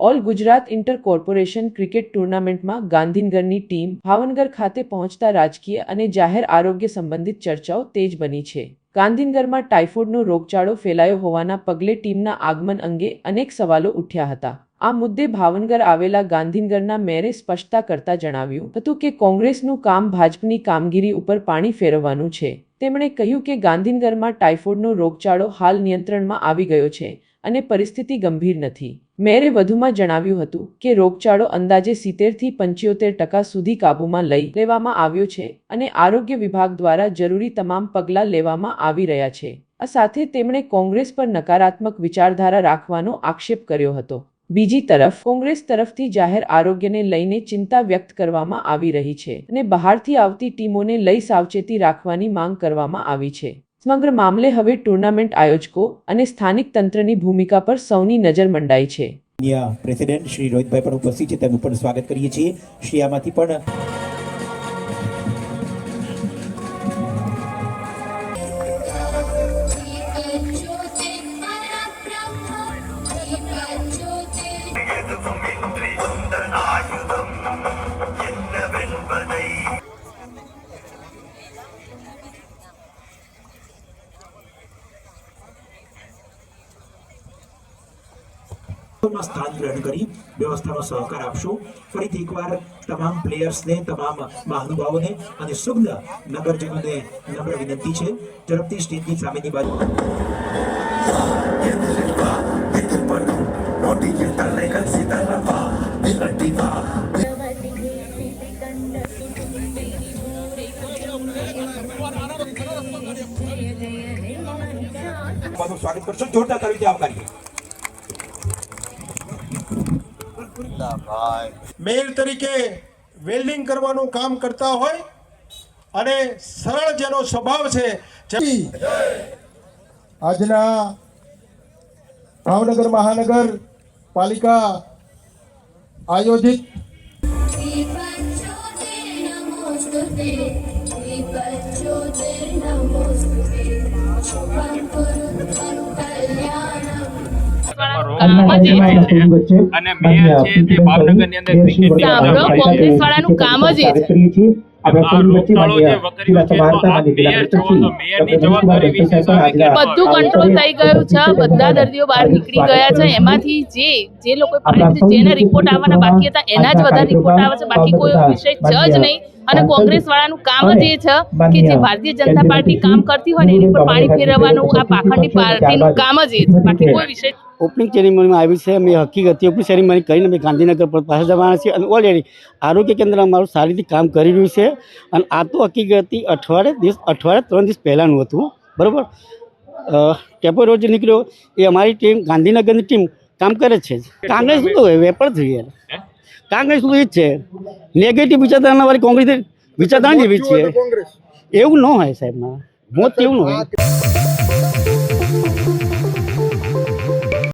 All Gujarat inter corporation cricket ટુર્નામેન્ટમાં ગાંધીનગરની team Bhavnagar ખાતે પહોંચતા રાજકીય અને જાહેર આરોગ્ય સંબંધિત ચર્ચાઓ તેજ બની છે। ગાંધીનગરમાં ટાઇફોઇડનો રોગચાળો ફેલાયો હોવાના પગલે ટીમના આગમન અંગે અનેક સવાલો ઉઠ્યા હતા। આ મુદ્દે ભાવનગર આવેલા ગાંધીનગરના મેયરે સ્પષ્ટતા કરતા જણાવ્યું હતું કે કોંગ્રેસનું કામ ભાજપની કામગીરી ઉપર પાણી ફેરવવાનું છે। તેમણે કહ્યું કે ગાંધીનગરમાં ટાઇફોઇડનો રોગચાળો હાલ નિયંત્રણમાં આવી ગયો છે અને પરિસ્થિતિ ગંભીર નથી। મેયરે વધુમાં જણાવ્યું હતું કે રોગચાળો અંદાજે 70 થી 75% સુધી કાબૂમાં લઈ લેવામાં આવ્યો છે અને આરોગ્ય વિભાગ દ્વારા જરૂરી તમામ પગલાં લેવામાં આવી રહ્યા છે। આ સાથે તેમણે કોંગ્રેસ પર નકારાત્મક વિચારધારા રાખવાનો આક્ષેપ કર્યો હતો। બીજી તરફ કોંગ્રેસ તરફથી જાહેર આરોગ્યને લઈને ચિંતા વ્યક્ત કરવામાં આવી રહી છે અને બહારથી આવતી ટીમોને લઈ સાવચેતી રાખવાની માંગ કરવામાં આવી છે। સમગ્ર મામલે હવે ટુર્નામેન્ટ આયોજકો અને સ્થાનિક તંત્રની ભૂમિકા પર સૌની નજર મંડાઈ છે। પ્રેસિડેન્ટ શ્રી રોહિતભાઈ પણ ઉપસ્થિત છે, તેમનું પણ સ્વાગત કરીએ છીએ। શ્રી આમાંથી પણ સ્થાન ગ્રહણ કરી વ્યવસ્થામાં સહકાર આપશો। ફરીથી એકવાર તમામ પ્લેયર્સને, તમામ મહાનુભાવોને અને સુગ્ન નગરજનોને નમ્ર વિનંતી છે, ઝડપથી સ્ટેજની સામેની બાજુ સ્વાગત કરશો। જોરદાર તાળીથી આવકારીએ। મેયર તરીકે વેલ્ડિંગ કરવાનું કામ કરતા હોય અને સરળ જેનો સ્વભાવ છે, આજના ભાવનગર મહાનગર પાલિકા આયોજિત કોંગ્રેસ વાળાનું કામ જ એ છે। બધું કંટ્રોલ થઈ ગયું છે, બધા દર્દીઓ બહાર નીકળી ગયા છે। એમાંથી જે લોકો જેને રિપોર્ટ આવવાના બાકી હતા એના જ વધારે રિપોર્ટ આવે છે, બાકી કોઈ વિષય છે જ નહીં। અને કોંગ્રેસ વાળાનું કામ જ એ છે કે જે ભારતીય જનતા પાર્ટી કામ કરતી હોય ને એની પર પાણી ફેરવવાનું આ પાખંડી પાર્ટીનું કામ જ એ છે, બાકી કોઈ વિષય। ઓપનિંગ સેરેમનીમાં આવી છે, અમે હકીકત ઓપનિંગ સેરેમની કરીને અમે ગાંધીનગર પર પાછા જવાના છીએ અને ઓલરેડી આરોગ્ય કેન્દ્ર અમારું સારી રીતે કામ કરી રહ્યું છે। અને આ તો હકીકત અઠવાડિયે 3 દિવસ પહેલાંનું હતું, બરાબર। ટેપો રોજ નીકળ્યો એ અમારી ટીમ ગાંધીનગરની ટીમ કામ કરે છે। કાંગ્રેસ શું હોય વેપાર જોઈએ, કાંગ્રેસ શું એ જ છે, નેગેટિવ વિચારધારણા વાળી કોંગ્રેસ વિચારધારા જેવી છે, એવું ન હોય સાહેબ, મોત એવું ન હોય।